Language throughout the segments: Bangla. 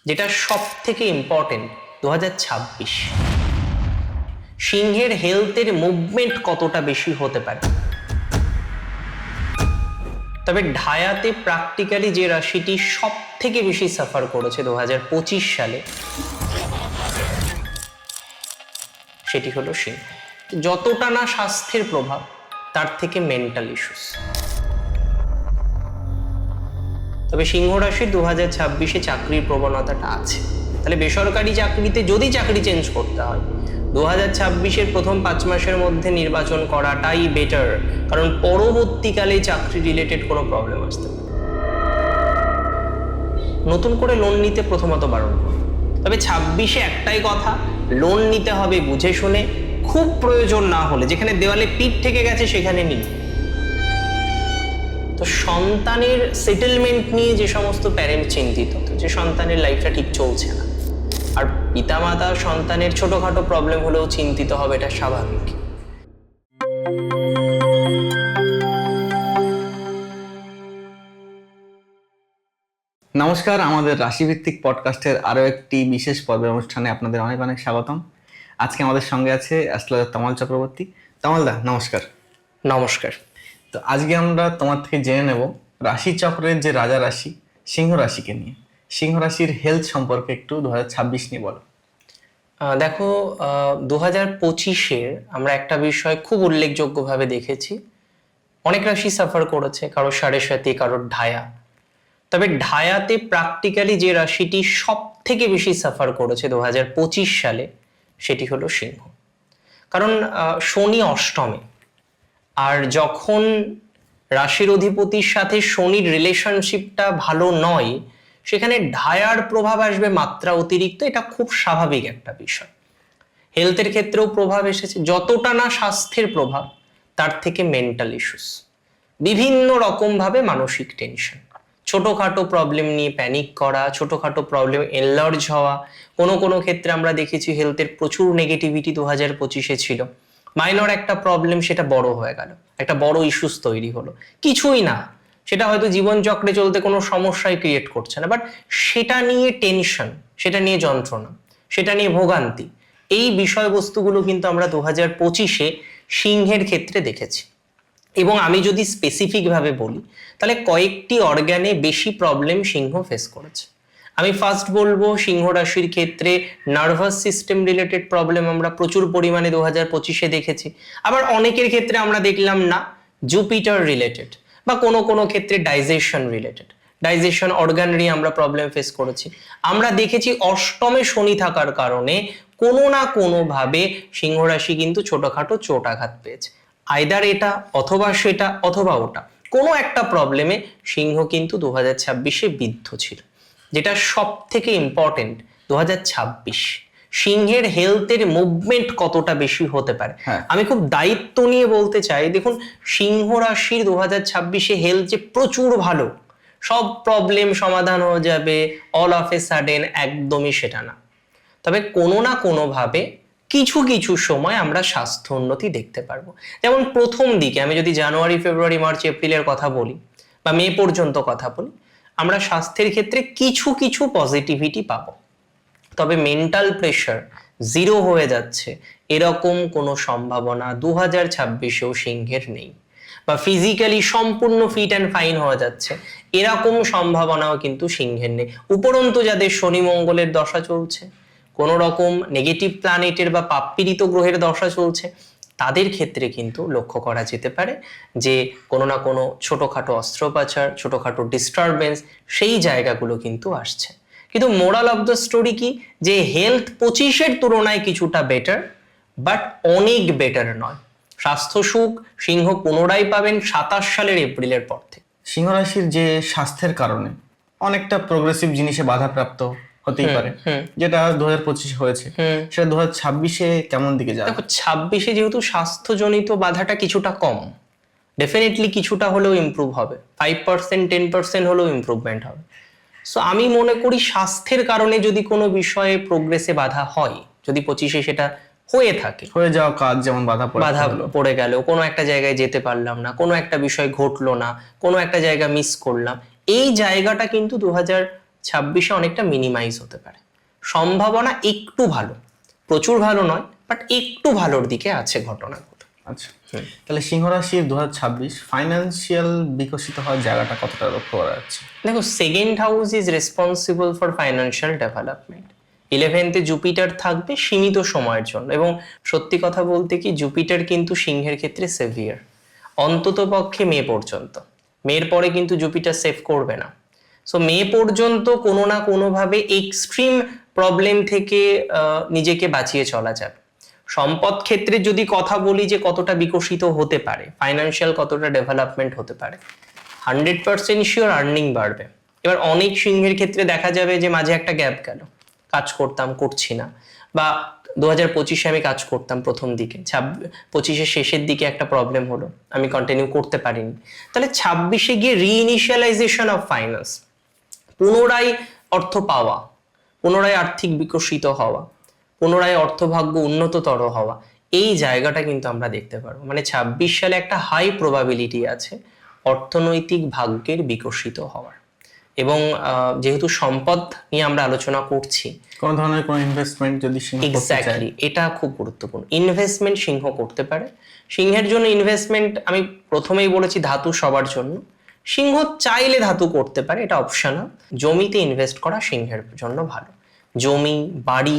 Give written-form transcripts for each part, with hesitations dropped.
যেটা সব থেকে ইম্পর্টেন্ট 2026 সিংহের হেলথের মুভমেন্ট কতটা বেশি হতে পারে। তবে ঢায়াতে প্র্যাকটিক্যালি যে রাশিটি সব থেকে বেশি সাফার করেছে 2025 সালে সেটি হলো সিংহ। যতটা না স্বাস্থ্যের প্রভাব, তার থেকে মেন্টাল ইস্যুস। তবে সিংহ রাশির 2026-এ চাকরির প্রবণতাটা আছে। তাহলে বেসরকারি চাকরিতে যদি চাকরি চেঞ্জ করতে হয় 2026-এর প্রথম 5 মাসের মধ্যে নির্বাচন করাটাই বেটার, কারণ পরবর্তীকালে চাকরি রিলেটেড কোনো প্রবলেম আসতে পারে। নতুন করে লোন নিতে প্রথমত বারণ করব। তবে 26-এ একটাই কথা, লোন নিতে হবে বুঝে শুনে, খুব প্রয়োজন না হলে, যেখানে দেওয়ালে পিঠ থেকে গেছে সেখানে নিন। তো সন্তানের সেটেলমেন্ট নিয়ে যে সমস্ত প্যারেন্ট চিন্তিত, যে সন্তানের লাইফটা ঠিক চলছে না, আর পিতামাতা সন্তানের ছোটখাটো প্রবলেম হলেও চিন্তিত হবে, এটা স্বাভাবিক। নমস্কার, আমাদের রাশিভিত্তিক পডকাস্টের আরো একটি বিশেষ পর্বের অনুষ্ঠানে আপনাদের অনেক অনেক স্বাগতম। আজকে আমাদের সঙ্গে আছে অ্যাস্ট্রোলজার তমাল চক্রবর্তী। তমালদা নমস্কার। নমস্কার। তো আজকে আমরা তোমার থেকে জেনে নেব রাশি চক্রের যে রাজা রাশি সিংহ রাশিকে নিয়ে। সিংহ রাশির হেলথ সম্পর্কে একটু 2026 নিয়ে বলো। দেখো, 2025-এ আমরা একটা বিষয় খুব উল্লেখযোগ্যভাবে দেখেছি। অনেক রাশি সাফার করেছে, কারো সাড়ে সাথে, কারোর ঢায়া। তবে ঢায়াতে প্র্যাকটিক্যালি যে রাশিটি সব থেকে বেশি সাফার করেছে 2025 সালে সেটি হলো সিংহ। কারণ শনি অষ্টমে, আর যখন রাশির অধিপতির সাথে শনির রিলেশনশিপটা ভালো নয়, সেখানে ঢায়ার প্রভাব আসবে মাত্রা অতিরিক্ত। এটা খুব স্বাভাবিক একটা বিষয়। হেলথের ক্ষেত্রেও প্রভাব এসেছে, যতটা না স্বাস্থ্যের প্রভাব, তার থেকে মেন্টাল ইস্যুস, বিভিন্ন রকমভাবে মানসিক টেনশন, ছোটোখাটো প্রবলেম নিয়ে প্যানিক করা, ছোটোখাটো প্রবলেম এনলার্জ হওয়া। কোনো কোনো ক্ষেত্রে আমরা দেখেছি হেলথের প্রচুর নেগেটিভিটি 2025-এ ছিল। মাইনর একটা প্রবলেম, সেটা বড় হয়ে গেল, একটা বড় ইস্যুস তৈরি হলো। কিছুই না, সেটা হয়তো জীবনচক্রে চলতে কোনো সমস্যাই ক্রিয়েট করছে না, বাট সেটা নিয়ে টেনশন, সেটা নিয়ে যন্ত্রণা, সেটা নিয়ে ভোগান্তি, এই বিষয়বস্তুগুলো কিন্তু আমরা 2025-এ সিংহের ক্ষেত্রে দেখেছি। এবং আমি যদি স্পেসিফিকভাবে বলি, তাহলে কয়েকটি অর্গানে বেশি প্রবলেম সিংহ ফেস করেছে। আমি ফার্স্ট বলবো, সিংহ রাশির ক্ষেত্রে নার্ভাস সিস্টেম রিলেটেড প্রবলেম আমরা প্রচুর পরিমাণে 2025-এ দেখেছি। আবার অনেকের ক্ষেত্রে আমরা দেখলাম না, জুপিটার রিলেটেড বা কোনো কোনো ক্ষেত্রে ডাইজেশন রিলেটেড, ডাইজেশন অর্গান নিয়ে আমরা প্রবলেম ফেস করেছি। আমরা দেখেছি অষ্টমে শনি থাকার কারণে কোনো না কোনোভাবে সিংহ রাশি কিন্তু ছোটখাটো চোট আঘাত পেয়েছে। আইদার এটা অথবা সেটা অথবা ওটা, কোনো একটা প্রবলেমে সিংহ কিন্তু 2026-এ বিদ্ধ ছিল। যেটা সব থেকে ইম্পর্টেন্ট 2026 সিংহের হেলথের মুভমেন্ট কতটা বেশি হতে পারে। আমি খুব দায়িত্ব নিয়ে বলতে চাই, দেখুন, সিংহ রাশির 2026-এ হেলথ যে প্রচুর ভালো, সব প্রবলেম সমাধান হয়ে যাবে অল অফ এ সাডেন, একদমই সেটা না। তবে কোনো না কোনোভাবে কিছু কিছু সময় আমরা স্বাস্থ্য উন্নতি দেখতে পারবো। যেমন প্রথম দিকে আমি যদি জানুয়ারি, ফেব্রুয়ারি, মার্চ, এপ্রিলের কথা বলি বা মে পর্যন্ত কথা বলি, আমরা স্বাস্থ্যের ক্ষেত্রে কিছু কিছু পজিটিভিটি পাবো। তবে মেন্টাল প্রেশার জিরো হয়ে যাচ্ছে এরকম কোনো সম্ভাবনা 2026-এও সিংহের নেই, বা ফিজিক্যালি সম্পূর্ণ ফিট অ্যান্ড ফাইন হয়ে যাচ্ছে এরকম সম্ভাবনাও কিন্তু সিংহের নেই। উপরন্তু যাদের শনি মঙ্গলের দশা চলছে, কোনো রকম নেগেটিভ প্ল্যানেটের বা পাপপীড়িত গ্রহের দশা চলছে, তাদের ক্ষেত্রে কিন্তু লক্ষ্য করা যেতে পারে যে কোনো না কোনো ছোটোখাটো অস্ত্রোপচার, ছোটোখাটো ডিস্টারবেন্স, সেই জায়গাগুলো কিন্তু আসছে। কিন্তু মোরাল অফ দ্য স্টোরি কি, যে হেলথ 25-এর তুলনায় কিছুটা বেটার, বাট অনেক বেটার নয়। স্বাস্থ্য সুখ সিংহ পুনরায় পাবেন 27 সালের এপ্রিলের পর থেকে। সিংহ রাশির যে স্বাস্থ্যের কারণে অনেকটা প্রোগ্রেসিভ জিনিসে বাধাপ্রাপ্ত হতেই পারে, যেটা 2025 হয়েছে, সেটা 2026-এ কেমন দিকে যাবে? দেখো, 26-এ যেহেতু স্বাস্থ্যজনিত বাধাটা কিছুটা কম, ডেফিনেটলি কিছুটা হলেও ইমপ্রুভ হবে, 5% 10% হলেও ইমপ্রুভমেন্ট হবে। সো আমি মনে করি স্বাস্থ্যের কারণে যদি কোনো বিষয়ে প্রোগ্রেসে বাধা হয়, যদি 25-এ সেটা হয়ে থাকে, হয়ে যাওয়া কাজ যেমন বাধা পড়ে গেল, কোনো একটা জায়গায় যেতে পারলাম না, কোনো একটা বিষয় ঘটলো না, কোনো একটা জায়গা মিস করলাম, এই জায়গাটা কিন্তু 26-এ অনেকটা মিনিমাইজ হতে পারে। সম্ভাবনা একটু ভালো, প্রচুর ভালো নয়, বাট একটু ভালোর দিকে আছে ঘটনাগুলো। আচ্ছা, তাহলে সিংহ রাশির 2026 ফাইন্যান্সিয়াল বিকশিত হওয়ার জায়গাটা কতটা লক্ষ্য করা যাচ্ছে? দেখো, second house is responsible for financial development. 11th-এ জুপিটার থাকবে সীমিত সময়ের জন্য, এবং সত্যি কথা বলতে কি জুপিটার কিন্তু সিংহের ক্ষেত্রে সেভিয়ার, অন্তত পক্ষে মে পর্যন্ত। মের পরে কিন্তু জুপিটার সেভ করবে না। সো মে পর্যন্ত কোনো না কোনোভাবে এক্সট্রিম প্রবলেম থেকে নিজেকে বাঁচিয়ে চলা যাবে। সম্পদ ক্ষেত্রে যদি কথা বলি যে কতটা বিকশিত হতে পারে, ফাইন্যান্সিয়াল কতটা ডেভেলপমেন্ট হতে পারে, 100% শিওর আর্নিং বাড়বে। এবার অনেক সিংহের ক্ষেত্রে দেখা যাবে যে মাঝে একটা গ্যাপ গেল, কাজ করতাম করছি না, বা 2025-এ আমি কাজ করতাম প্রথম দিকে, 25-এর শেষের দিকে একটা প্রবলেম হলো, আমি কন্টিনিউ করতে পারিনি। তাহলে 26-এ গিয়ে রিইনিশিয়ালাইজেশন অফ ফাইন্যান্স, পুনরায় অর্থ পাওয়া, পুনরায় আর্থিক বিকশিত হওয়া, পুনরায় অর্থভাগ্য উন্নততর হওয়া, এই জায়গাটা কিন্তু আমরা দেখতে পারবো। মানে 26 সালে একটা হাই প্রবাবিলিটি আছে অর্থনৈতিক ভাগ্যের বিকশিত হওয়ার। এবং যেহেতু সম্পদ নিয়ে আমরা আলোচনা করছি, কোন ধরনের কোন ইনভেস্টমেন্ট যদি সিংহ করতে চায়? এক্স্যাক্টলি, এটা খুব গুরুত্বপূর্ণ। ইনভেস্টমেন্ট সিংহ করতে পারে। সিংহের জন্য ইনভেস্টমেন্ট আমি প্রথমেই বলেছি ধাতু সবার জন্য, সিংহ চাইলে ধাতু করতে পারে, এটা অপশনাল। জমিতে ইনভেস্ট করা সিংহের জন্য ভালো। জমি, বাড়ি,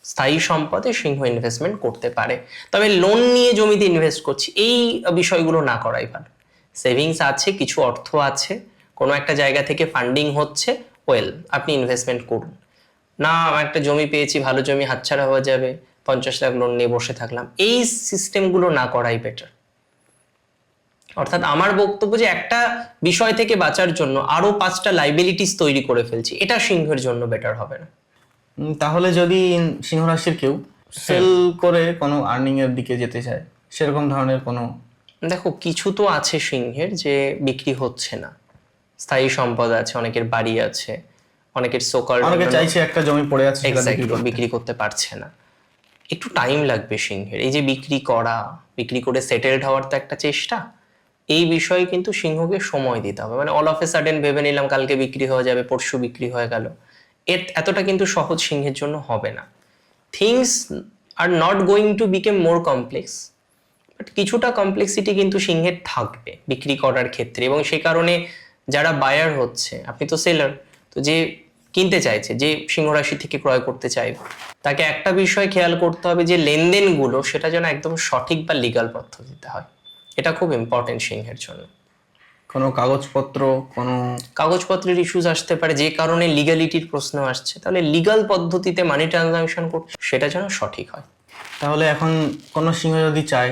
স্থায়ী সম্পদে সিংহ ইনভেস্টমেন্ট করতে পারে। তবে লোন নিয়ে জমিতে ইনভেস্ট করছি, এই বিষয়গুলো না করাই ভালো। সেভিংস আছে, কিছু অর্থ আছে, কোনো একটা জায়গা থেকে ফান্ডিং হচ্ছে, ওয়েল, আপনি ইনভেস্টমেন্ট করুন। না, আমার একটা জমি পেয়েছি, ভালো জমি হাতছাড়া হয়ে যাবে, 50 লাখ লোন নিয়ে বসে থাকলাম, এই সিস্টেমগুলো না করাই বেটার। অর্থাৎ আমার বক্তব্য যে একটা বিষয় থেকে বাঁচার জন্য আরো 5টা লাইবিলিটিস তৈরি করে ফেলছি, এটা সিংহের জন্য বেটার হবে না। তাহলে যদি সিংহ রাশির কেউ সেল করে কোনো আর্নিং এর দিকে যেতে চায়, সেরকম ধরনের কোনো? দেখো, কিছু তো আছে সিংহের যে বিক্রি হচ্ছে না, স্থায়ী সম্পদ আছে, অনেকের বাড়ি আছে, অনেকের অনেকে চাইছে একটা জমি পড়ে আছে সেটা বিক্রি করতে পারছে না। একটু টাইম লাগবে সিংহের। এই যে বিক্রি করা, বিক্রি করে সেটেলড হওয়ার তো একটা চেষ্টা, এই বিষয়ে কিন্তু সিংহকে সময় দিতে হবে। মানে অল অফ এ সাডেন ভেবে নিলাম কালকে বিক্রি হয়ে যাবে, পরশু বিক্রি হয়ে গেল, এতটা কিন্তু সহজ সিংহের জন্য হবে না। Things are not going to became more complex, but কিছুটা কমপ্লেক্সিটি কিন্তু সিংহের থাকবে বিক্রি করার ক্ষেত্রে। এবং সে কারণে যারা বায়ার হচ্ছে, আপনি তো সেলার, তো যে কিনতে চাইছে, যে সিংহ রাশি থেকে ক্রয় করতে চাইবে, তাকে একটা বিষয় খেয়াল করতে হবে যে লেনদেনগুলো সেটা যেন একদম সঠিক বা লিগাল পদ্ধতিতে হয়। এটা খুব ইম্পর্টেন্ট সিংহের জন্য। কোনো কাগজপত্রের ইস্যুস আসতে পারে, যে কারণে লিগালিটির প্রশ্ন আসছে, তাহলে লিগাল পদ্ধতিতে মানি ট্রানজাকশন করতে, সেটা যেন সঠিক হয়। তাহলে এখন কোনো সিংহ যদি চায়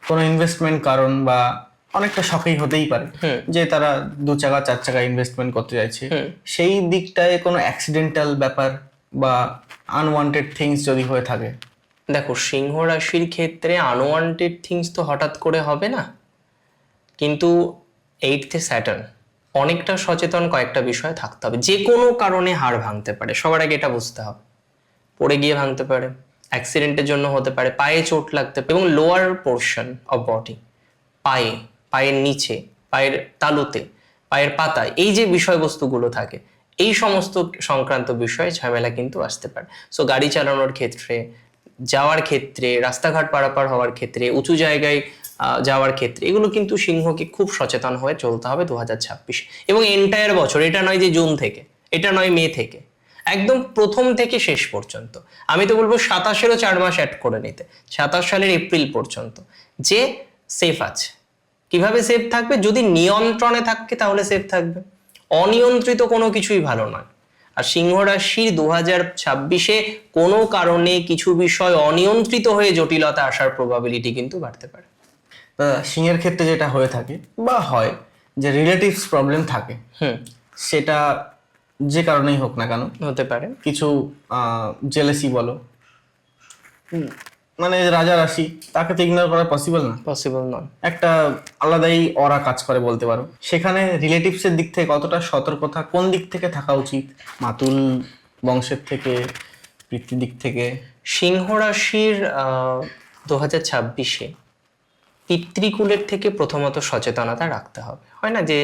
কোনো ইনভেস্টমেন্ট, কারণ বা অনেকটা শখেই হতেই পারে যে তারা 2 চাকা 4 চাকা ইনভেস্টমেন্ট করতে চাইছে, সেই দিকটায় কোনো অ্যাক্সিডেন্টাল ব্যাপার বা আনওয়ান্টেড থিংস যদি হয়ে থাকে? দেখো, সিংহ রাশির ক্ষেত্রে আনওয়ান্টেড থিংস তো হঠাৎ করে হবে না, কিন্তু 8th-এ স্যাটার্ন, অনেকটা সচেতন কয়েকটা বিষয় থাকতে হবে। যে কোনো কারণে হাড় ভাঙতে পারে, সবার আগে এটা বুঝতে হবে। পড়ে গিয়ে ভাঙতে পারে, অ্যাক্সিডেন্টের জন্য হতে পারে, পায়ে চোট লাগতে পারে, এবং লোয়ার পোর্শন অফ বডি, পায়ের নিচে, পায়ের তালুতে, পায়ের পাতায়, এই যে বিষয়বস্তুগুলো থাকে, এই সমস্ত সংক্রান্ত বিষয়ে ঝামেলা কিন্তু আসতে পারে। সো গাড়ি চালানোর ক্ষেত্রে, যাওয়ার ক্ষেত্রে, রাস্তাঘাট পারাপার হওয়ার ক্ষেত্রে, উঁচু জায়গায় যাওয়ার ক্ষেত্রে, এগুলো কিন্তু সিংহকে খুব সচেতন হয়ে চলতে হবে 2026 এবং এন্টায়ার বছর। এটা নয় যে জুন থেকে, এটা নয় মে থেকে, একদম প্রথম থেকে শেষ পর্যন্ত। আমি তো বলবো 27-এরও 4 মাস অ্যাড করে নিতে, 27 সালের এপ্রিল পর্যন্ত, যে সেফ আছে। কিভাবে সেফ থাকবে? যদি নিয়ন্ত্রণে থাকে তাহলে সেফ থাকবে, অনিয়ন্ত্রিত কোনো কিছুই ভালো নয়। আর সিংহ রাশির 2026-এ কোনো কারণে কিছু বিষয় অনিয়ন্ত্রিত হয়ে জটিলতা আসার প্রবাবিলিটি কিন্তু বাড়তে পারে। সিংহের ক্ষেত্রে যেটা হয়ে থাকে বা হয় যে রিলেটিভস প্রবলেম থাকে, সেটা যে কারণেই হোক না কেন, হতে পারে কিছু জেলেসি বলো, মানে রাজা রাশি, তাকে তো ইগনোর করা পসিবল নয়, একটা আলাদাই অরা কাজ করে বলতে পারো। সেখানে রিলেটিভসের দিক থেকে কতটা সতর্কতা, কোন দিক থেকে থাকা উচিত? মাতুল বংশের থেকে, পিতৃ দিক থেকে? সিংহ রাশির 2026-এ পিতৃকুলের থেকে প্রথমত সচেতনতা রাখতে হবে। হয় না যে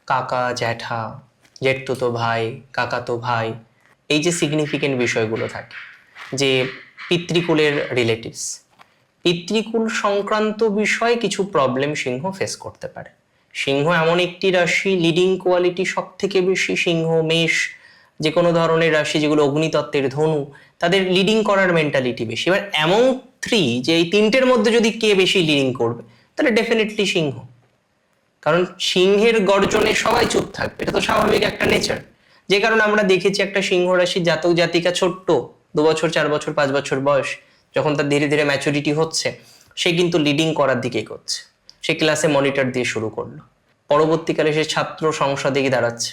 কাকা, জ্যাঠা, জেঠতুতো ভাই, কাকাতো ভাই, এই যে সিগনিফিকেন্ট বিষয়গুলো থাকে, যে পিতৃকুলের রিলেটিভস, পিতৃকুল সংক্রান্ত বিষয়ে কিছু প্রবলেম সিংহ ফেস করতে পারে। সিংহ এমন একটি রাশি, লিডিং কোয়ালিটি সব থেকে বেশি সিংহ, মেষ, যে কোনো ধরনের রাশি যেগুলো অগ্নিতত্ত্বের ধনু, তাদের লিডিং করার মেন্টালিটি বেশি। এবার এমন থ্রি, যে এই তিনটের মধ্যে যদি কে বেশি লিডিং করবে, তাহলে ডেফিনেটলি সিংহ। কারণ সিংহের গর্জনে সবাই চুপ থাকবে, এটা তো স্বাভাবিক একটা নেচার। যে কারণে আমরা দেখেছি একটা সিংহ রাশির জাতক জাতিকা ছোট্ট 2 বছর, 4 বছর, 5 বছর বয়স, যখন তার ধীরে ধীরে ম্যাচুরিটি হচ্ছে, সে কিন্তু লিডিং করার দিকে এগোচ্ছে। সে ক্লাসে মনিটর দিয়ে শুরু করলো, পরবর্তীকালে সে ছাত্র সংসদে গিয়ে দাঁড়াচ্ছে।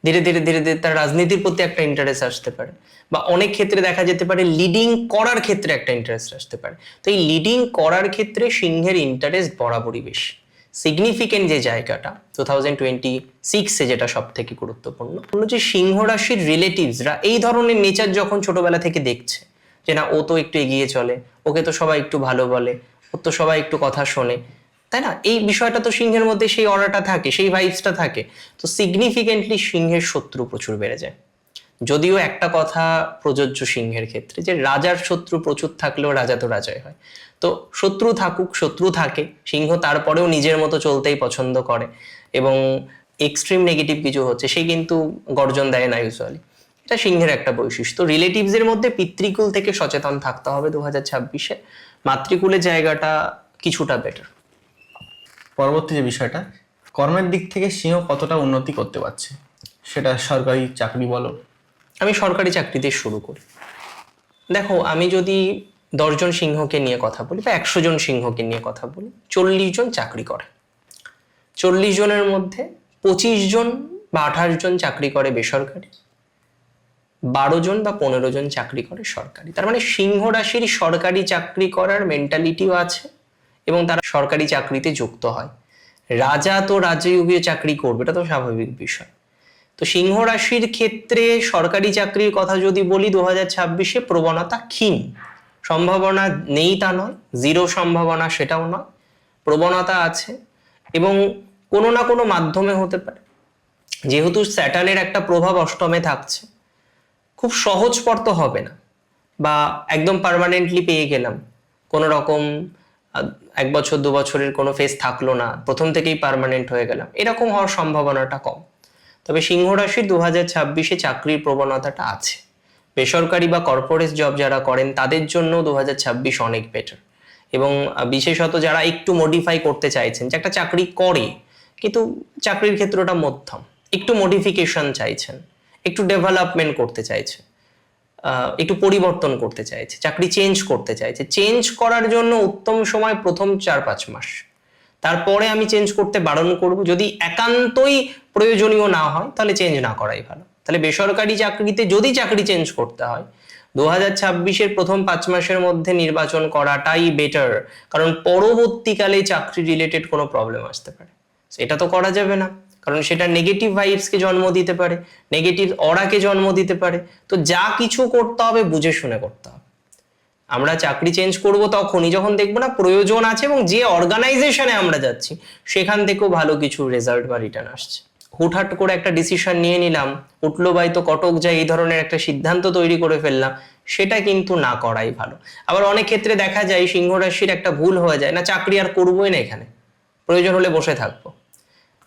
ধীরে ধীরে ধীরে ধীরে তার রাজনীতির প্রতি একটা ইন্টারেস্ট আসতে পারে, বা অনেক ক্ষেত্রে দেখা যেতে পারে লিডিং করার ক্ষেত্রে একটা ইন্টারেস্ট আসতে পারে। তো এই লিডিং করার ক্ষেত্রে সিংহের ইন্টারেস্ট বরাবরই বেশি। সিগনিফিকেন্ট যে জায়গাটা 2026-এ যেটা সব থেকে গুরুত্বপূর্ণ, যে সিংহ রাশির রিলেটিভসরা এই ধরনের নেচার যখন ছোটবেলা থেকে দেখছে, যে না ও তো একটু এগিয়ে চলে, ওকে তো সবাই একটু ভালো বলে, ওর তো সবাই একটু কথা শোনে, তাই না, এই বিষয়টা তো সিংহের মধ্যে সেই অরাটা থাকে, সেই ভাইবসটা থাকে। তো সিগনিফিকেন্টলি সিংহের শত্রু প্রচুর বেড়ে যায়। যদিও একটা কথা প্রযোজ্য সিংহের ক্ষেত্রে, যে রাজার শত্রু প্রচুর থাকলেও রাজা তো রাজাই হয়। তো শত্রু থাকুক, শত্রু থাকে, সিংহ তারপরেও নিজের মতো চলতেই পছন্দ করে, এবং এক্সট্রিম নেগেটিভ কিছু হচ্ছে সে কিন্তু গর্জন দেয় না ইউজুয়ালি। এটা সিংহের একটা বৈশিষ্ট্য। রিলেটিভসের মধ্যে পিতৃকুল থেকে সচেতন থাকতে হবে 2026-এ। মাতৃকুলের জায়গাটা কিছুটা বেটার। পরবর্তী যে বিষয়টা, কর্মের দিক থেকে সিংহ কতটা উন্নতি করতে পারছে, সেটা সরকারি চাকরি বলো। আমি সরকারি চাকরিতে শুরু করি। দেখো, আমি যদি 10 জন সিংহকে নিয়ে কথা বলি, বা 100 জন সিংহকে নিয়ে কথা বলি, 40 জন চাকরি করে। 40 জনের মধ্যে 25 জন বা 28 জন চাকরি করে বেসরকারি, 12 জন বা 15 জন চাকরি করে সরকারি। তার মানে সিংহ রাশির সরকারি চাকরি করার মেন্টালিটিও আছে, এবং তারা সরকারি চাকরিতে যুক্ত হয়। রাজা তো রাজযোগীয় চাকরি করবে, এটা তো স্বাভাবিক বিষয়। তো সিংহ রাশির ক্ষেত্রে সরকারি চাকরির কথা যদি বলি, 2026-এ প্রবণতা ক্ষীণ। সম্ভাবনা নেই তা নয়, জিরো সম্ভাবনা সেটাও নয়, প্রবণতা আছে, এবং কোনো না কোনো মাধ্যমে হতে পারে। যেহেতু স্যাটার্নের একটা প্রভাব অষ্টমে থাকছে, খুব সহজ পথ তো হবে না, বা একদম পার্মানেন্টলি পেয়ে গেলাম, কোনো রকম 1 বছর 2 বছরের কোনো ফেজ থাকলো না, প্রথম থেকেই পার্মানেন্ট হয়ে গেলাম, এরকম হওয়ার সম্ভাবনাটা কম। তবে সিংহ রাশির 2026-এ চাকরির প্রবণতাটা আছে। বেসরকারি বা কর্পোরেট জব যারা করেন তাদের জন্য 2026 অনেক বেটার। এবং বিশেষত যারা একটু মডিফাই করতে চাইছেন, যে একটা চাকরি করে কিন্তু চাকরির ক্ষেত্রটা মধ্যম, একটু মডিফিকেশন চাইছেন, একটু ডেভেলপমেন্ট করতে চাইছে, একটু পরিবর্তন করতে চাইছে, চাকরি চেঞ্জ করতে চাইছে, চেঞ্জ করার জন্য উত্তম সময় প্রথম 4-5 মাস। তারপরে আমি চেঞ্জ করতে বারণ করব। যদি একান্তই প্রয়োজনীয় না হয় তাহলে চেঞ্জ না করাই ভালো। তাহলে বেসরকারি চাকরিতে যদি চাকরি চেঞ্জ করতে হয়, 2026-এর প্রথম 5 মাসের মধ্যে নির্বাচন করাটাই বেটার। কারণ পরবর্তীকালে চাকরি রিলেটেড কোনো প্রবলেম আসতে পারে, এটা তো করা যাবে না, কারণ সেটা নেগেটিভ ভাইবসকে জন্ম দিতে পারে, নেগেটিভ অরাকে জন্ম দিতে পারে। তো যা কিছু করতে হবে বুঝে শুনে করতে হবে। আমরা চাকরি চেঞ্জ করব তখনই যখন দেখবো না প্রয়োজন আছে, এবং যে অর্গানাইজেশনে আমরা যাচ্ছি সেখান থেকেও ভালো কিছু রেজাল্ট বা রিটার্ন আসছে। হুটহাট করে একটা ডিসিশন নিয়ে নিলাম, উঠলো বাই তো কটক যায়, এই ধরনের একটা সিদ্ধান্ত তৈরি করে ফেললাম, সেটা কিন্তু না করাই ভালো। আবার অনেক ক্ষেত্রে দেখা যায় সিংহ রাশির একটা ভুল হয়ে যায়, না চাকরি আর করবোই না, এখানে প্রয়োজন হলে বসে থাকবো।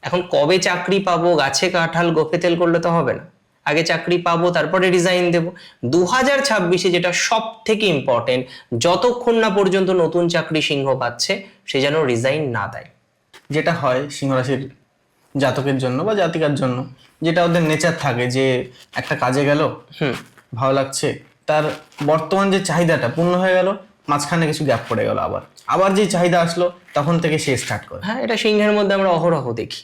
এখন কবে চাকরি পাবো, গাছে কাঁঠাল গোফে তেল করলে তো হবে না। আগে চাকরি পাবো, তারপরে রিজাইন দেবো। 2026-এ যেটা সব থেকে ইম্পর্টেন্ট, যতক্ষণ না পর্যন্ত নতুন চাকরি সিংহ পাচ্ছে, সে যেন রিজাইন না দেয়। যেটা হয় সিংহ রাশির জাতকের জন্য বা জাতিকার জন্য, যেটা ওদের নেচার থাকে, যে একটা কাজে গেল, ভালো লাগছে, তার বর্তমান যে চাহিদাটা পূর্ণ হয়ে গেল, মাঝখানে কিছু গ্যাপ পড়ে গেল, আবার যে চাহিদা আসলো তখন থেকে সে স্টার্ট করে। হ্যাঁ, এটা সিংহের মধ্যে আমরা অহরহ দেখি।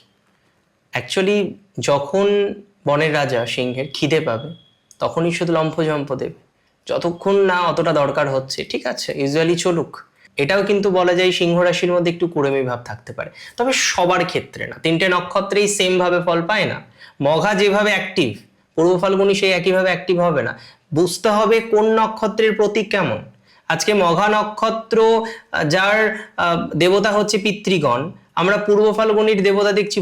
অ্যাকচুয়ালি যখন বনের রাজা সিংহের খিদে পাবে, তখনই শুধু লম্ফঝম্প দেবে, যতক্ষণ না অতটা দরকার হচ্ছে ঠিক আছে ইউজুয়ালি চলুক। এটাও কিন্তু বলা যায় সিংহ রাশির মধ্যে একটু কুড়েমি ভাব থাকতে পারে, তবে সবার ক্ষেত্রে না। 3টে নক্ষত্রেই সেম ভাবে ফল পায় না। মঘা যেভাবে অ্যাক্টিভ, পূর্ব ফাল্গুনী সেই একইভাবে অ্যাক্টিভ হবে না। বুঝতে হবে কোন নক্ষত্রের প্রতীক কেমন। আজকে মঘা নক্ষত্র, যার দেবতা হচ্ছে পিতৃগণ, আমরা পূর্ব ফাল্গুনির দেবতা দেখছি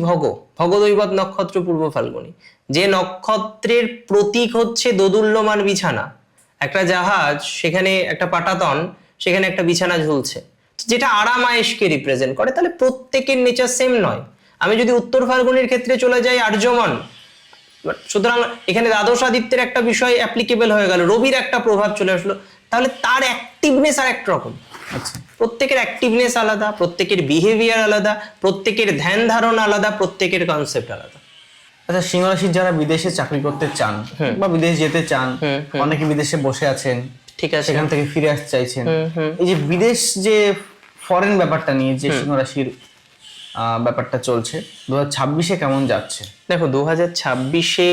ভগদৈবত নক্ষত্র পূর্ব ফাল্গুনি, যে নক্ষত্রের প্রতীক হচ্ছে দোদুল্যমান বিছানা, একটা জাহাজ, সেখানে একটা পাটাতন, সেখানে একটা বিছানা ঝুলছে, যেটা আরাম আয়েশকে রিপ্রেজেন্ট করে। তাহলে প্রত্যেকের নেচার সেম নয়। আমি যদি উত্তর ফাল্গুনির ক্ষেত্রে চলে যাই আর্যমন, সুতরাং এখানে দ্বাদশ আদিত্যের একটা বিষয় অ্যাপ্লিকেবল হয়ে গেল, রবির একটা প্রভাব চলে আসলো, তাহলে তার অ্যাক্টিভনেস আর এক রকম। আচ্ছা, প্রত্যেকের অ্যাক্টিভনেস আলাদা, প্রত্যেকের বিহেভিয়ার আলাদা, প্রত্যেকের ধ্যান ধারণা আলাদা, প্রত্যেকের কনসেপ্ট আলাদা। আচ্ছা, সিংহ রাশির যারা বিদেশে চাকরি করতে চান বা বিদেশ যেতে চান, অনেকে বিদেশে বসে আছেন, ঠিক আছে, সেখান থেকে ফিরে আসতে চাইছেন, এই যে বিদেশ যে ফরেন ব্যাপারটা নিয়ে যে সিংহ রাশির ব্যাপারটা চলছে, 2026-এ কেমন যাচ্ছে? দেখো 2026-এ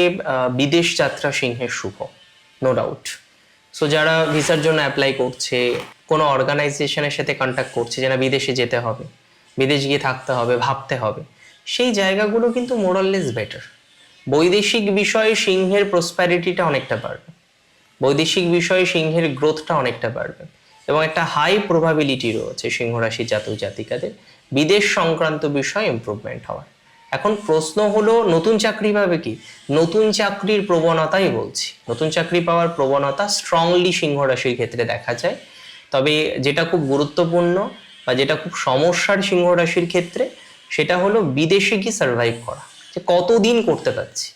বিদেশ যাত্রা সিংহের শুভ, নো ডাউট। সো যারা ভিসার জন্য অ্যাপ্লাই করছে, কোনো অর্গানাইজেশনের সাথে কন্ট্যাক্ট করছে যেন বিদেশে যেতে হবে, বিদেশ গিয়ে থাকতে হবে, ভাবতে হবে, সেই জায়গাগুলো কিন্তু মোরাললেস বেটার। বৈদেশিক বিষয়ে সিংহের প্রসপ্যারিটিটা অনেকটা বাড়বে, বৈদেশিক বিষয়ে সিংহের গ্রোথটা অনেকটা বাড়বে, এবং একটা হাই প্রবাবিলিটি রয়েছে সিংহ রাশির জাতক জাতিকাদের বিদেশ সংক্রান্ত বিষয় ইমপ্রুভমেন্ট হওয়ার। এখন প্রশ্ন হলো নতুন চাকরি পাবে কি? নতুন চাকরির প্রবণতাই বলছি, নতুন চাকরি পাওয়ার প্রবণতা স্ট্রংলি সিংহ রাশির ক্ষেত্রে দেখা যায়। তবে যেটা খুব গুরুত্বপূর্ণ বা যেটা খুব সমস্যার সিংহ রাশির ক্ষেত্রে, সেটা হলো বিদেশে গিয়ে সার্ভাইভ করা, যে কতদিন করতে পারছি।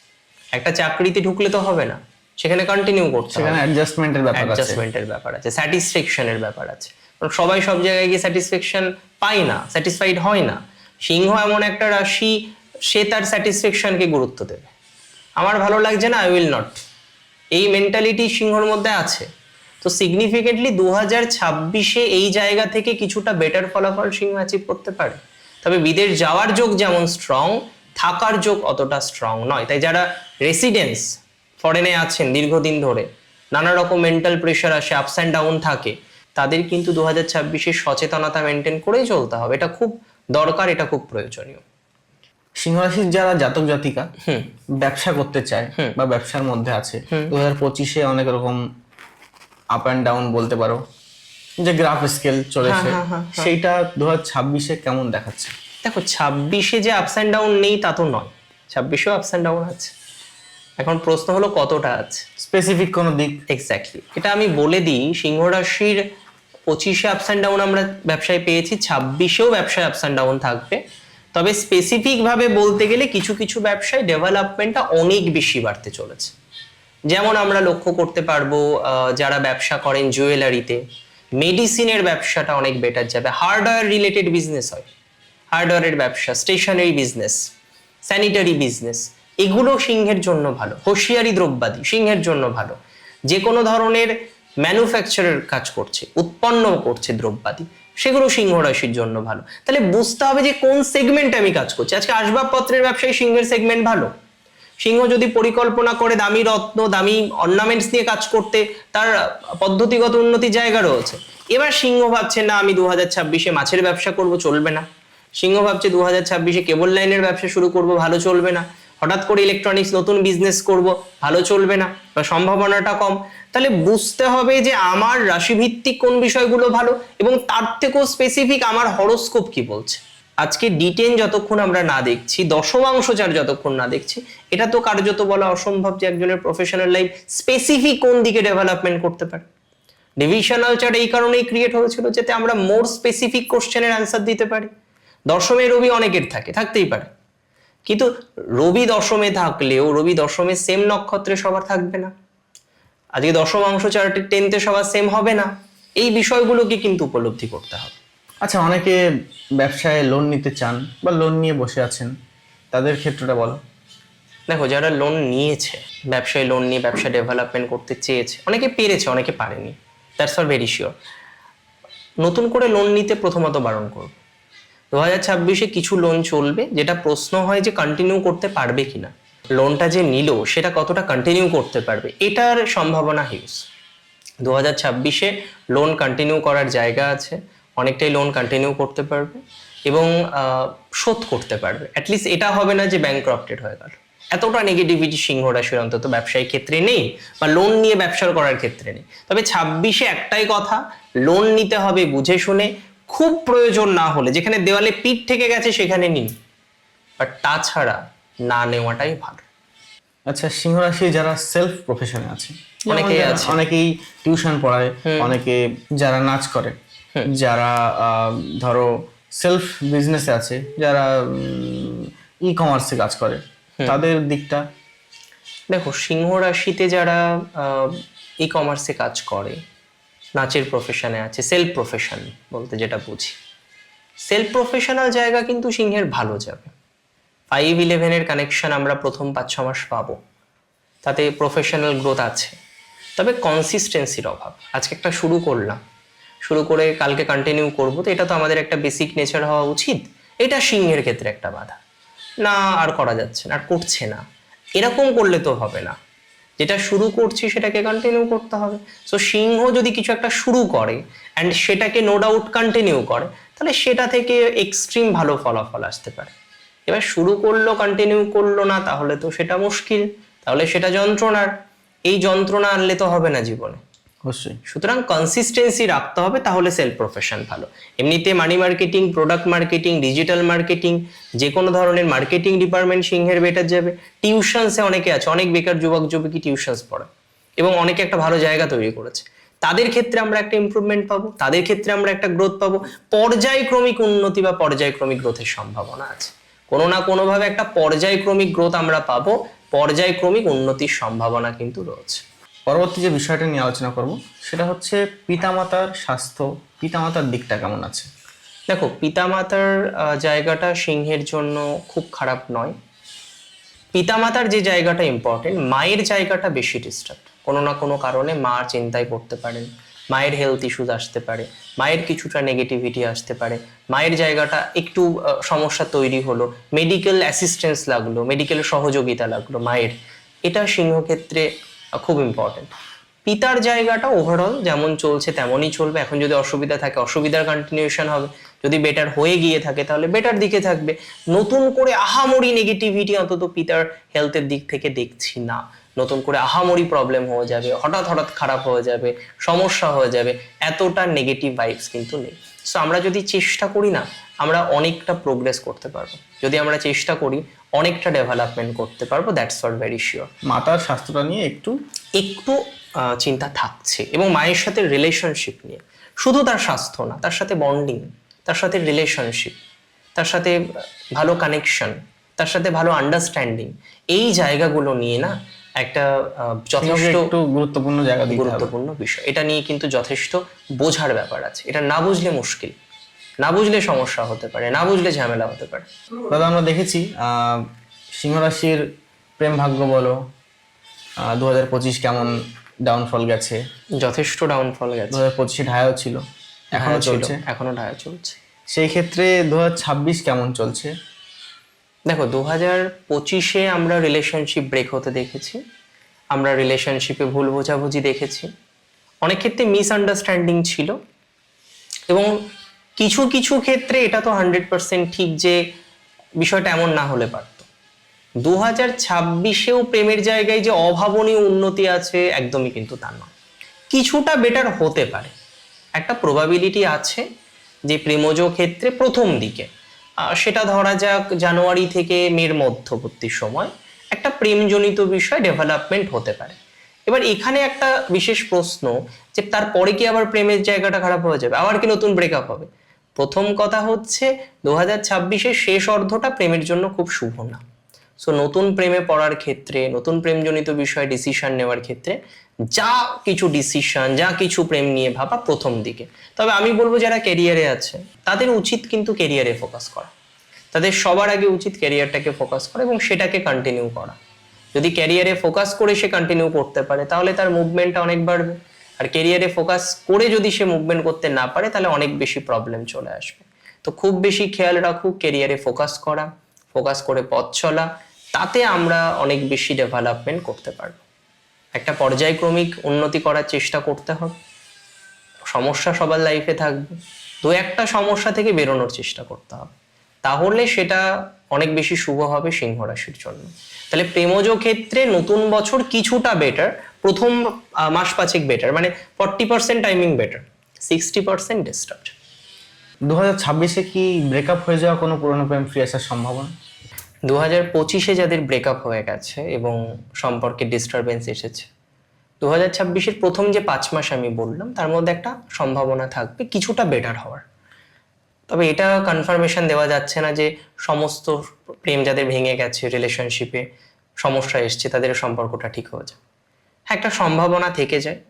একটা চাকরিতে ঢুকলে তো হবে না, সেখানে কন্টিনিউ করতে হবে, সেখানে অ্যাডজাস্টমেন্টের ব্যাপার আছে, অ্যাডজাস্টমেন্টের ব্যাপার আছে, স্যাটিসফ্যাকশনের ব্যাপার আছে। কারণ সবাই সব জায়গায় গিয়ে স্যাটিসফ্যাকশন পায় না, স্যাটিসফাইড হয় না। সিংহ এমন একটা রাশি, সে তার স্যাটিসফ্যাকশনকে গুরুত্ব দেবে। আমার ভালো লাগছে না, আই উইল নট, এই মেন্টালিটি সিংহর মধ্যে আছে। তো সিগনিফিকেন্টলি 2026-এ এই জায়গা থেকে কিছুটা বেটার ফলাফল সিংহ অ্যাচিভ করতে পারে। তবে বিদেশ যাওয়ার যোগ যেমন স্ট্রং, থাকার যোগ অতটা স্ট্রং নয়। তাই যারা রেসিডেন্স ফরেনে আছেন দীর্ঘদিন ধরে, নানা রকম মেন্টাল প্রেশার আসে, আপস অ্যান্ড ডাউন থাকে, তাদের কিন্তু 2026-এ সচেতনতা মেনটেন করেই চলতে হবে। এটা খুব দরকার, এটা খুব প্রয়োজনীয়। সিংহ রাশির যারা জাতক জাতিকা ব্যবসা করতে চায় বা ব্যবসার মধ্যে আছে, 2025-এ অনেক রকম আপ অ্যান্ড ডাউন বলতে পারো, যে গ্রাফ স্কেল চলেছে, সেইটা 2026-এ কেমন দেখাচ্ছে? দেখো 26-এ যে আপস অ্যান্ড ডাউন নেই তা তো নয়, 26-এও আপস অ্যান্ড ডাউন আছে। এখন প্রশ্ন হলো কতটা আছে, স্পেসিফিক কোনো দিক? এক্স্যাক্টলি, এটা আমি বলে দিই। সিংহ রাশির 25-এ আপস অ্যান্ড ডাউন আমরা ব্যবসায় পেয়েছি, 26-এও ব্যবসায় আপস অ্যান্ড ডাউন থাকবে। তবে স্পেসিফিক ভাবে বলতে গেলে কিছু কিছু ব্যবসায় ডেভেলপমেন্টটা অনেক বেশি বাড়তে চলেছে। যেমন আমরা লক্ষ্য করতে পারবো যারা ব্যবসা করেন জুয়েলারিতে, মেডিসিনের ব্যবসাটা অনেক বেটার যাবে। হার্ডওয়্যার রিলেটেড বিজনেস হয়, হার্ডওয়্যারের ব্যবসা, স্টেশনারি বিজনেস, স্যানিটারি বিজনেস, এগুলো সিংহের জন্য ভালো। হোশিয়ারি দ্রব্যাদি সিংহের জন্য ভালো। যে কোনো ধরনের ম্যানুফ্যাকচারের কাজ করছে, উৎপন্ন করছে দ্রব্যাদি, সেগুলো সিংহ রাশির জন্য ভালো। তাহলে বুঝতে হবে যে কোন সেগমেন্টে আমি কাজ করছি। আজকে আসবাবপত্রের ব্যবসায় সিংহের সেগমেন্ট ভালো। সিংহ যদি পরিকল্পনা করে দামি রত্ন, দামি অর্নামেন্টস নিয়ে কাজ করতে, তার পদ্ধতিগত উন্নতির জায়গা রয়েছে। এবার সিংহ ভাবছে না আমি 2026-এ মাছের ব্যবসা করব, চলবে না। সিংহ ভাবছে 2026-এ কেবল লাইনের ব্যবসা শুরু করব, ভালো চলবে না। হঠাৎ করে ইলেকট্রনিক্স নতুন বিজনেস করব, ভালো চলবে না, বা সম্ভাবনাটা কম। তাহলে বুঝতে হবে যে আমার রাশিভিত্তিক কোন বিষয়গুলো ভালো, এবং তার থেকেও স্পেসিফিক আমার হরোস্কোপ কি বলছে। আজকে D10 যতক্ষণ আমরা না দেখছি, দশমাংশচার যতক্ষণ না দেখছি, এটা তো কার্যত বলা অসম্ভব যে একজনের প্রফেশনাল লাইফ স্পেসিফিক কোন দিকে ডেভেলপমেন্ট করতে পারে। ডিভিশনাল চার্ট এই কারণেই ক্রিয়েট হয়েছিল যাতে আমরা মোর স্পেসিফিক কোশ্চেনের অ্যান্সার দিতে পারি। দশমে রবি অনেকের থাকতেই পারে, কিন্তু রবি দশমে থাকলেও রবি দশমে সেম নক্ষত্রে সবার থাকবে না। আজকে দশমাংশ চার্টে 10তে সবার সেম হবে না। এই বিষয়গুলোকে কিন্তু উপলব্ধি করতে হবে। আচ্ছা, অনেকে ব্যবসায় লোন নিতে চান বা লোন নিয়ে বসে আছেন, তাদের ক্ষেত্রটা বলো। দেখো যারা লোন নিয়েছে, ব্যবসায় লোন নিয়ে ব্যবসা ডেভেলপমেন্ট করতে চেয়েছে, অনেকে পেরেছে, অনেকে পারেনি, দ্যাটস ফর ভেরি শিওর। নতুন করে লোন নিতে প্রথমত বারণ করব। 2026-এ কিছু লোন চলবে, যেটা প্রশ্ন হয় যে কন্টিনিউ করতে পারবে কিনা, লোনটা যে নিল সেটা কতটা কন্টিনিউ করতে পারবে, এটার সম্ভাবনা হিউজ। 2026-এ লোন কন্টিনিউ করার জায়গা আছে, অনেকটাই লোন কন্টিনিউ করতে পারবে এবং শোধ করতে পারবে। অ্যাটলিস্ট এটা হবে না যে ব্যাংক্রাপ্টেড হয়ে গেল। এতটা নেগেটিভিটি সিংহ রাশির অন্তত ব্যবসায়িক ক্ষেত্রে নেই, বা লোন নিয়ে ব্যবসা করার ক্ষেত্রে নেই। তবে 26-এ একটাই কথা, লোন নিতে হবে বুঝে শুনে, খুব প্রয়োজন না হলে, যেখানে দেওয়ালে পিঠ থেকে গেছে সেখানে নিন, বাট তাছাড়া না নেওয়াটাই ভালো। আচ্ছা, সিংহ রাশি যারা সেলফ প্রফেশনে আছে, অনেকেই যেমন আছে। অনেকেই টিউশন পড়ায়, অনেকে যারা নাচ করে, যারা ধরো সেলফ বিজনেসে আছে, যারা ই কমার্সে কাজ করে, তাদের দিকটা দেখো, সিংহ রাশিতে যারা ই কমার্সে কাজ করে, নাচের প্রফেশনে আছে, সেলফ প্রফেশন বলতে যেটা বুঝি, সেলফ প্রফেশনাল জায়গা কিন্তু সিংহের ভালো যাবে। 5-11 কানেকশন আমরা প্রথম 5-6 মাস পাবো, তাতে প্রফেশনাল গ্রোথ আছে। তবে কনসিস্টেন্সির অভাব। আজকে একটা শুরু করলাম, শুরু করে কালকে কন্টিনিউ করবো, তো এটা তো আমাদের একটা বেসিক নেচার হওয়া উচিত। এটা সিংহের ক্ষেত্রে একটা বাধা, না আর করা যাচ্ছে না, আর করছে না, এরকম করলে তো হবে না। যেটা শুরু করছি সেটাকে কন্টিনিউ করতে হবে। সো সিংহ যদি কিছু একটা শুরু করে অ্যান্ড সেটাকে নো ডাউট কন্টিনিউ করে, তাহলে সেটা থেকে এক্সট্রিম ভালো ফলাফল আসতে পারে। এবার শুরু করলো কন্টিনিউ করলো না, তাহলে তো সেটা মুশকিল, তাহলে সেটা যন্ত্রণার। এই যন্ত্রণা আনলে তো হবে না জীবনে। অবশ্যই। সুতরাং কনসিস্টেন্সি রাখতে হবে, তাহলে সেলফ প্রফেশন ভালো। এমনিতে মানি marketing, product marketing, digital marketing, যে কোনো ধরনের মার্কেটিং ডিপার্টমেন্ট সিংহের বেটার যাবে। টিউশনসে অনেকে আছে, অনেক বেকার যুবক যুবতী টিউশনস পড়ে এবং অনেকে একটা ভালো জায়গা তৈরি করেছে। তাদের ক্ষেত্রে আমরা একটা ইমপ্রুভমেন্ট পাবো, তাদের ক্ষেত্রে আমরা একটা গ্রোথ পাবো। পর্যায়ক্রমিক উন্নতি বা পর্যায়ক্রমিক গ্রোথের সম্ভাবনা আছে। কোনো না কোনোভাবে একটা পর্যায়ক্রমিক গ্রোথ আমরা পাবো, পর্যায়ক্রমিক উন্নতির সম্ভাবনা কিন্তু রয়েছে। পরবর্তী যে বিষয়টা নিয়ে আলোচনা করব সেটা হচ্ছে পিতামাতার স্বাস্থ্য, পিতামাতার দিকটা কেমন আছে? দেখো, পিতামাতার জায়গাটা সিংহের জন্য খুব খারাপ নয়। পিতামাতার যে জায়গাটা ইম্পর্টেন্ট, মায়ের জায়গাটা বেশি ডিস্টার্ব। কোনো না কোনো কারণে মা চিন্তায় পড়তে পারেন, মায়ের হেলথ ইস্যুস আসতে পারে, মায়ের কিছুটা নেগেটিভিটি আসতে পারে, মায়ের জায়গাটা একটু সমস্যা তৈরি হলো, মেডিকেল অ্যাসিস্ট্যান্স লাগলো, মেডিকেল সহযোগিতা লাগলো মায়ের, এটা সিংহ ক্ষেত্রে খুব ইম্পর্টেন্ট। পিতার জায়গাটা ওভারঅল যেমন চলছে তেমনই চলবে। এখন যদি অসুবিধা থাকে, অসুবিধার কন্টিনিউশন হবে। যদি বেটার হয়ে গিয়ে থাকে তাহলে বেটার দিকে থাকবে। নতুন করে আহামরি নেগেটিভিটি অন্তত পিতার হেলথের দিক থেকে দেখছি না। নতুন করে আহামরি প্রবলেম হয়ে যাবে, হঠাৎ হঠাৎ খারাপ হয়ে যাবে, সমস্যা হয়ে যাবে, এতটা নেগেটিভ ভাইবস কিন্তু নেই। সো আমরা যদি চেষ্টা করি না, আমরা অনেকটা প্রোগ্রেস করতে পারবো। যদি আমরা চেষ্টা করি, অনেকটা ডেভেলপমেন্ট করতে পারবো, দ্যাটস ফর ভেরি শিওর। মাতার স্বাস্থ্যটা নিয়ে একটু চিন্তা থাকছে, এবং মায়ের সাথে রিলেশনশিপ নিয়ে, শুধু তার স্বাস্থ্য না, তার সাথে বন্ডিং, তার সাথে রিলেশনশিপ, তার সাথে ভালো কানেকশন, তার সাথে ভালো আন্ডারস্ট্যান্ডিং, এই জায়গাগুলো নিয়ে না একটা যথেষ্ট একটু গুরুত্বপূর্ণ জায়গা দিতে হবে। গুরুত্বপূর্ণ বিষয়। এটা নিয়ে কিন্তু যথেষ্ট বোঝার ব্যাপার আছে। এটা না বুঝলে মুশকিল, না বুঝলে সমস্যা হতে পারে, না বুঝলে ঝামেলা হতে পারে। দাদা, আমরা দেখেছি সিংহ রাশির প্রেম ভাগ্য বলো, 2025 কেমন ডাউনফল গেছে, যথেষ্ট ডাউনফল গেছে। 2025 ঢায়াও ছিল, এখনো চলছে, এখনো ঢায়া চলছে। সেই ক্ষেত্রে 2026 কেমন চলছে? দেখো, 2025-এ আমরা রিলেশনশিপ ব্রেক হতে দেখেছি, আমরা রিলেশনশিপে ভুল বোঝাবুঝি দেখেছি, অনেক ক্ষেত্রে মিসআন্ডারস্ট্যান্ডিং ছিল, এবং কিছু কিছু ক্ষেত্রে এটা তো 100% ঠিক যে বিষয়টা এমন না হলে পারত। 2026-এও প্রেমের জায়গায় যে অভাবনীয় উন্নতি আছে, একদমই কিন্তু তা নয়। কিছুটা বেটার হতে পারে, একটা প্রবাবিলিটি আছে যে প্রেমজ ক্ষেত্রে প্রথম দিকে, সেটা ধরা যাক জানুয়ারি থেকে মের মধ্যবর্তী সময়, একটা প্রেমজনিত বিষয় ডেভেলপমেন্ট হতে পারে। এবার এখানে একটা বিশেষ প্রশ্ন, যে তারপরে কি আবার প্রেমের জায়গাটা খারাপ হয়ে যাবে, আবার কি নতুন ব্রেকআপ হবে? প্রথম কথা হচ্ছে 2026-এর শেষ অর্ধটা প্রেমের জন্য খুব শুভ না। সো নতুন প্রেমে পড়ার ক্ষেত্রে, নতুন প্রেমজনিত বিষয়ে ডিসিশন নেওয়ার ক্ষেত্রে যা কিছু ডিসিশন, যা কিছু প্রেম নিয়ে ভাবা প্রথম দিকে। তবে আমি বলবো যারা ক্যারিয়ারে আছে তাদের উচিত কিন্তু ক্যারিয়ারে ফোকাস করা, তাদের সবার আগে উচিত ক্যারিয়ারটাকে ফোকাস করা এবং সেটাকে কন্টিনিউ করা। যদি ক্যারিয়ারে ফোকাস করে সে কন্টিনিউ করতে পারে তাহলে তার মুভমেন্টটা অনেক বাড়বে। আর ক্যারিয়ারে ফোকাস করে যদি সে মুভমেন্ট করতে না পারে তাহলে অনেক বেশি প্রবলেম চলে আসবে। তো খুব বেশি খেয়াল রাখুক ক্যারিয়ারে ফোকাস করা, ফোকাস করে পথ চলা, তাতে আমরা অনেক বেশি ডেভেলপমেন্ট করতে পারবো। একটা পর্যায়ক্রমিক উন্নতি করার চেষ্টা করতে হবে। সমস্যা সবার লাইফে থাকবে, দু একটা সমস্যা থেকে বেরোনোর চেষ্টা করতে হবে, তাহলে সেটা অনেক বেশি শুভ হবে সিংহ রাশির জন্য। তাহলে প্রেমজ ক্ষেত্রে নতুন বছর কিছুটা বেটার, প্রথম মাস পাঁচেক বেটার, মানে 40% টাইমিং বেটার, 60% ডিস্টার্বড। 2026-এ কি ব্রেকআপ হয়ে যাওয়া কোনো পুরনো প্রেম ফিরে আসার সম্ভাবনা? 2025-এ যাদের ব্রেকআপ হয়ে গেছে এবং সম্পর্কে ডিস্টারবেন্স এসেছে, 2026-এর প্রথম যে 5 মাস আমি বললাম তার মধ্যে একটা সম্ভাবনা থাকবে কিছুটা বেটার হওয়ার। তবে এটা কনফার্মেশন দেওয়া যাচ্ছে না যে সমস্ত প্রেম যাদের ভেঙে গেছে, রিলেশনশিপে সমস্যা এসছে, তাদের সম্পর্কটা ঠিক হয়ে যায়। হ্যাঁ, একটা সম্ভাবনা থেকে যায়,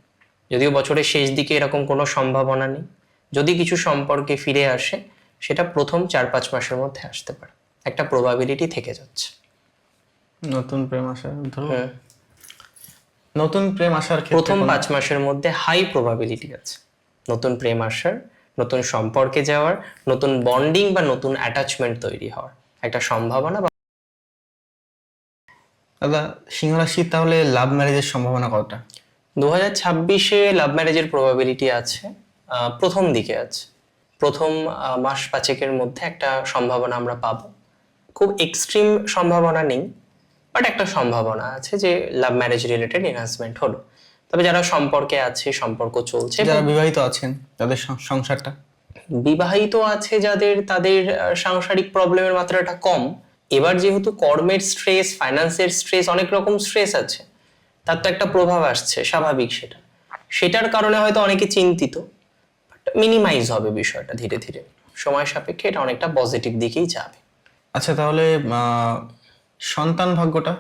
যদিও বছরের শেষ দিকে এরকম কোনো সম্ভাবনা নেই। যদি কিছু সম্পর্কে ফিরে আসে সেটা প্রথম 4-5 মাসের মধ্যে আসতে পারে, একটা প্রবাবিলিটি থেকে যাচ্ছে। নতুন প্রেম আসার নতুন প্রেম আসার ক্ষেত্রে প্রথম 5 মাসের মধ্যে হাই প্রবাবিলিটি আছে নতুন প্রেম আসার, নতুন সম্পর্কে যাওয়ার, নতুন বন্ডিং বা নতুন অ্যাটাচমেন্ট তৈরি হওয়ার একটা সম্ভাবনা। দাদা, সিংহ রাশির তাহলে লাভ ম্যারেজের সম্ভাবনা কতটা? 2026-এ লাভ ম্যারেজের প্রবাবিলিটি আছে, প্রথম দিকে আছে। প্রথম মাস 5-এর মধ্যে একটা সম্ভাবনা আমরা পাবো। খুব এক্সট্রিম সম্ভাবনা নেই, বাট একটা সম্ভাবনা আছে যে লাভ ম্যারেজ রিলেটেড এনহান্সমেন্ট হলো। তবে যারা সম্পর্কে আছে, সম্পর্ক চলছে, যারা বিবাহিত আছেন তাদের সংসারটা, বিবাহিত আছে যাদের, তাদের সাংসারিক প্রবলেমের মাত্রাটা কম। এবার যেহেতু কর্মের স্ট্রেস, ফাইন্যান্সের স্ট্রেস, অনেক রকম স্ট্রেস আছে, তার তো একটা প্রভাব আসছে, স্বাভাবিক। সেটার কারণে হয়তো অনেকে চিন্তিত, বাট মিনিমাইজ হবে বিষয়টা ধীরে ধীরে, সময় সাপেক্ষে এটা অনেকটা পজিটিভ দিকেই যাবে। আচ্ছা, তাহলে সন্তান ভাগ্যটা?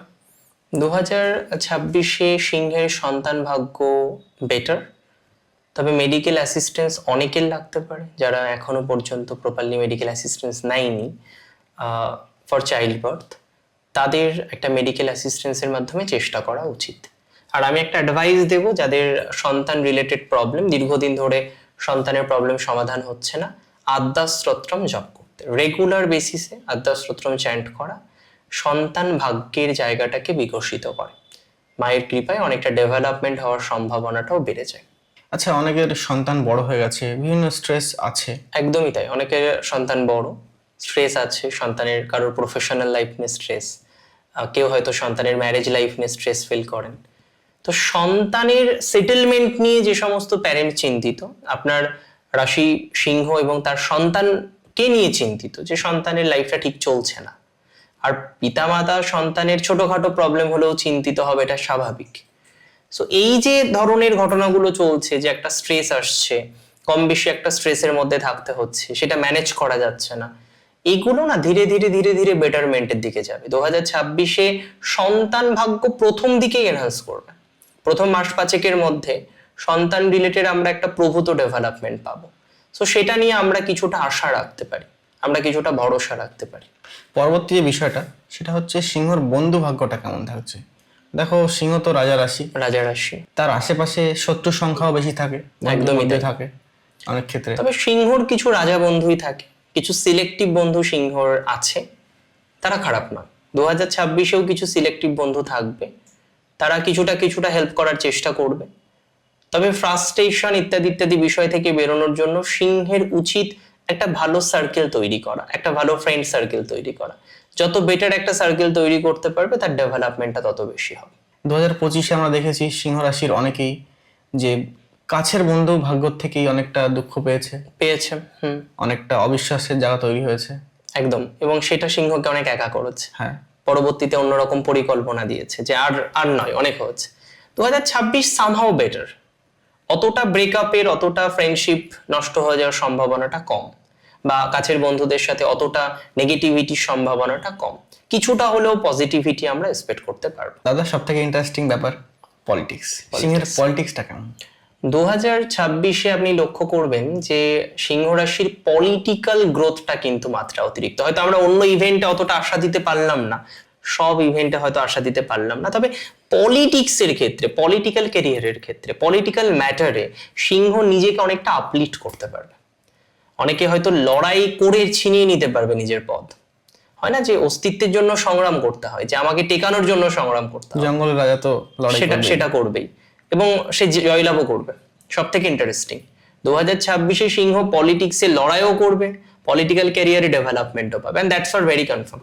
2026-এ সিংহের সন্তান ভাগ্য বেটার, তবে মেডিকেল অ্যাসিস্ট্যান্স অনেকের লাগতে পারে যারা এখনো পর্যন্ত প্রপারলি মেডিকেল অ্যাসিস্ট্যান্স নেয়নি ফর চাইল্ড বার্থ। তাদের একটা মেডিকেল অ্যাসিস্ট্যান্সের মাধ্যমে চেষ্টা করা উচিত। আর আমি একটা অ্যাডভাইস দেবো, যাদের সন্তান রিলেটেড প্রবলেম, দীর্ঘদিন ধরে সন্তানের প্রবলেম সমাধান হচ্ছে না, আদ্যা স্তোত্রম জপ করতে, রেগুলার বেসিসে আদ্যা স্তোত্রম চ্যান্ট করা সন্তান ভাগ্যের জায়গাটাকে বিকশিত করে। মায়ের কৃপায় অনেকটা ডেভেলপমেন্ট হওয়ার সম্ভাবনাটাও বেড়ে যায়। আচ্ছা, অনেকের সন্তান বড় হয়ে গেছে, বিভিন্ন স্ট্রেস আছে। একদমই তাই, অনেকের সন্তান বড়, স্ট্রেস আছে, সন্তানের কারোর প্রফেশনাল লাইফ নিয়ে স্ট্রেস, কেউ হয়তো সন্তানের ম্যারেজ লাইফ নিয়ে স্ট্রেস ফিল করেন। তো সন্তানের সেটেলমেন্ট নিয়ে যে সমস্ত প্যারেন্ট চিন্তিত, আপনার রাশি সিংহ এবং তার সন্তানকে নিয়ে চিন্তিত যে সন্তানের লাইফটা ঠিক চলছে না, আর পিতামাতা সন্তানের ছোটখাটো প্রবলেম হলেও চিন্তিত হবে, এটা স্বাভাবিক। সো এই যে ধরনের ঘটনাগুলো চলছে, যে একটা স্ট্রেস আসছে, কম বেশি একটা স্ট্রেসের মধ্যে থাকতে হচ্ছে, সেটা ম্যানেজ করা যাচ্ছে না, এগুলো না ধীরে ধীরে ধীরে ধীরে বেটারমেন্টের দিকে যাবে। 2026-এ সন্তান ভাগ্য প্রথম দিকেই এনহান্স করবে। প্রথম মাস 5-এর মধ্যে সন্তান রিলেটেড আমরা একটা প্রভূত ডেভেলপমেন্ট পাবো। সো সেটা নিয়ে আমরা কিছুটা আশা রাখতে পারি, আমরা কিছুটা ভরসা রাখতে পারি। পরবর্তী যে বিষয়টা, সেটা হচ্ছে সিংহর বন্ধু ভাগ্যটা কেমন থাকছে? দেখো, সিংহ তো রাজা রাশি, রাজা রাশি, তার আশেপাশে শত্রুর সংখ্যাও বেশি থাকে, একদমই তাই থাকে অনেক ক্ষেত্রে। তবে সিংহর কিছু রাজা বন্ধুই থাকে, কিছু সিলেক্টিভ বন্ধু সিংহর আছে, তারা খারাপ নয়। 2026-এও কিছু সিলেক্টিভ বন্ধু থাকবে, তারা কিছুটা কিছুটা হেল্প করার চেষ্টা করবে। তবে ফ্রাস্ট্রেশন ইত্যাদি ইত্যাদি বিষয় থেকে বেরোনোর জন্য সিংহের উচিত একটা ভালো সার্কেল তৈরি করা, একটা ভালো ফ্রেন্ড সার্কেল তৈরি করা। যত বেটার একটা সার্কেল তৈরি করতে পারবে, তার ডেভেলপমেন্টটা তত বেশি হবে। 2025-এ আমরা দেখেছি সিংহ রাশির অনেকেই যে কাছের বন্ধু ভাগ্য থেকেই অনেকটা দুঃখ পেয়েছে, অনেকটা অবিশ্বাসের জায়গা তৈরি হয়েছে। একদম, এবং সেটা সিংহকে অনেক একা করেছে। হ্যাঁ, পরবর্তীতে অন্যরকম পরিকল্পনা দিয়েছে যে আর আর নয়, অনেক হয়েছে। 2026 সামহাও বেটার, অতটা ব্রেকআপের, অতটা ফ্রেন্ডশিপ নষ্ট হয়ে যাওয়ার সম্ভাবনাটা কম, বা কাছের বন্ধুদের সাথে অতটা নেগেটিভিটির সম্ভাবনাটা কম, কিছুটা হলেও পজিটিভিটি আমরা এক্সপেক্ট করতে পারবো। দাদা, সব থেকে ইন্টারেস্টিং ব্যাপার পলিটিক্স। সিংহের পলিটিক্সটা কেমন? 2026-এ আপনি লক্ষ্য করবেন যে সিংহ রাশির পলিটিক্যাল গ্রোথটা কিন্তু মাত্রা অতিরিক্ত। হয়তো আমরা অন্য ইভেন্টে অতটা আশা দিতে পারলাম না, সব ইভেন্টে হয়তো আশা দিতে পারলাম না, তবে পলিটিক্সের ক্ষেত্রে, পলিটিক্যাল ক্যারিয়ারের ক্ষেত্রে, পলিটিক্যাল ম্যাটারে সিংহ নিজেকে অনেকটা আপলিফট করতে পারবে। অনেকে হয়তো লড়াই করে ছিনিয়ে নিতে পারবে নিজের পদ। হয় না যে অস্তিত্বের জন্য সংগ্রাম করতে হয়, যে আমাকে টেকানোর জন্য সংগ্রাম করতে হয়, জঙ্গলের রাজা তো লড়াই সেটা করবেই, এবং সে জয়লাভও করবে। সব থেকে ইন্টারেস্টিং, 2026-এ সিংহ পলিটিক্সে লড়াইও করবে, পলিটিক্যাল ক্যারিয়ারে ডেভেলপমেন্টও পাবে, and that's for very confirm.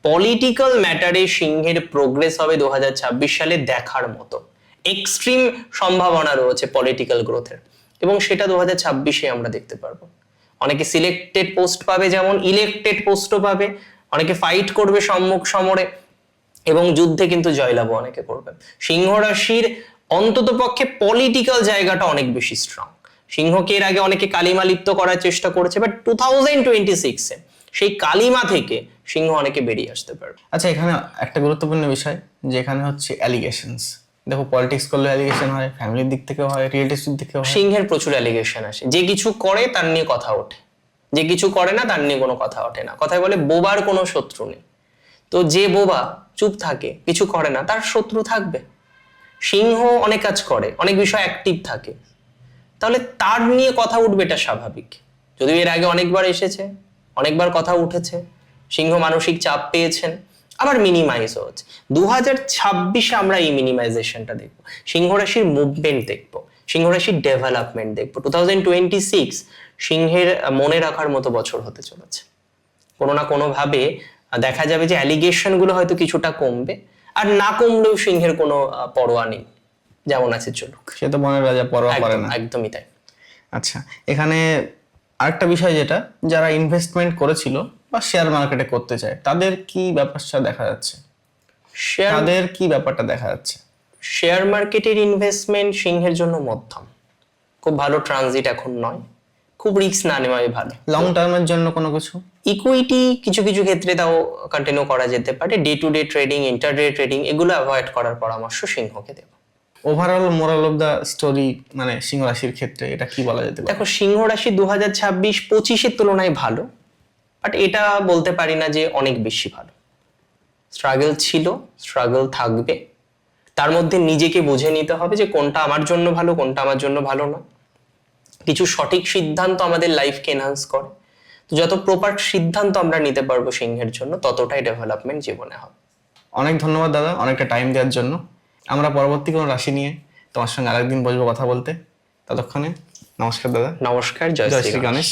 Political ম্যাটারে সিংহের প্রোগ্রেস হবে 2026 সালে দেখার মতো, এক্সট্রিম সম্ভাবনা রয়েছে পলিটিক্যাল গ্রোথের, এবং সেটা 2026-এ আমরা দেখতে পারবো। অনেকে সিলেক্টেড পোস্ট পাবে, যেমন ইলেক্টেড পোস্টও পাবে, অনেকে ফাইট করবে সম্মুখ সমরে এবং যুদ্ধে কিন্তু জয়লাভও অনেকে করবে। সিংহ রাশির অন্তত পক্ষে পলিটিক্যাল জায়গাটা অনেক বেশি স্ট্রং। সিংহকে এর আগে অনেকে কালিমালিপ্ত করার চেষ্টা করেছে, বাট 2026-এ সেই কালিমা থেকে সিংহ অনেকে বেরিয়ে আসতে পারবে। আচ্ছা, এখানে একটা গুরুত্বপূর্ণ বিষয় যে এখানে হচ্ছে অ্যালিগেশনস। দেখো, পলিটিক্স করলে অ্যালিগেশন হয়, ফ্যামিলির দিক থেকেও হয়, রিলেটিভস দিক থেকেও হয়। সিংহের প্রচুর অ্যালিগেশন আসে, যে কিছু করে তার নিয়ে কথা ওঠে, যে কিছু করে না তার নিয়ে কোনো কথা ওঠে না। কথায় বলে বোবার কোনো শত্রু নেই। তো যে বোবা চুপ থাকে, কিছু করে না, তার শত্রু থাকবে। সিংহ অনেক কাজ করে, অনেক বিষয় অ্যাক্টিভ থাকে, তাহলে তার নিয়ে কথা উঠবে, এটা স্বাভাবিক। যদিও এর আগে অনেকবার এসেছে, অনেকবার কথা উঠেছে, সিংহ মানসিক চাপ পেয়েছেন, আবার মিনিমাইজও হচ্ছে। 2026-এ আমরা এই মিনিমাইজেশনটা দেখবো, সিংহ রাশির মুভমেন্ট দেখবো, সিংহ রাশির ডেভেলপমেন্ট দেখবো। 2026 সিংহের মনে রাখার মতো বছর হতে চলেছে। কোনো না কোনো ভাবে দেখা যাবে যে অ্যালিগেশন গুলো হয়তো কিছুটা কমবে, আর না কমলেও সিংহের কোনো পরোয়া নেই, যেমন আছে চলুক। সে তো মনের রাজা, পরোয়া করে না। একদমই তাই। আচ্ছা, এখানে আরেকটা বিষয়, যেটা যারা ইনভেস্টমেন্ট করেছিল বা শেয়ার মার্কেটে করতে চায় তাদের কি ব্যাপারটা দেখা যাচ্ছে? শেয়ার মার্কেটের ইনভেস্টমেন্ট সিংহের জন্য মধ্যম, খুব ভালো ট্রানজিট এখন নয়, খুব রিস্ক না নেওয়াই ভালো। লং টার্মের জন্য কোনো কিছু ইকুইটি কিছু কিছু ক্ষেত্রে তাও কন্টিনিউ করা যেতে পারে। Day to day trading, intraday trading এগুলো অ্যাভয়েড করার পরামর্শ সিংহকে দেব। Overall moral of the story মানে সিংহ রাশির ক্ষেত্রে এটা কি বলা যেতে পারে? দেখো, সিংহ রাশি 2026-25-এর তুলনায় ভালো, বাট এটা বলতে পারি না যে অনেক বেশি ভালো। স্ট্রাগল ছিল, স্ট্রাগল থাকবে, তার মধ্যে নিজেকে বুঝে নিতে হবে যে কোনটা আমার জন্য ভালো, কোনটা আমার জন্য ভালো না। কিছু সঠিক সিদ্ধান্ত আমাদের লাইফকে এনহান্স করে, তো যত প্রপার সিদ্ধান্ত আমরা নিতে পারবো সিংহের জন্য, ততটাই ডেভেলপমেন্ট জীবনে হবে। অনেক ধন্যবাদ দাদা, অনেকটা টাইম দেওয়ার জন্য। আমরা পরবর্তী কোনো রাশি নিয়ে তোমার সঙ্গে আরেকদিন বসবো কথা বলতে। ততক্ষণে নমস্কার দাদা। নমস্কার, জয় শ্রী গণেশ।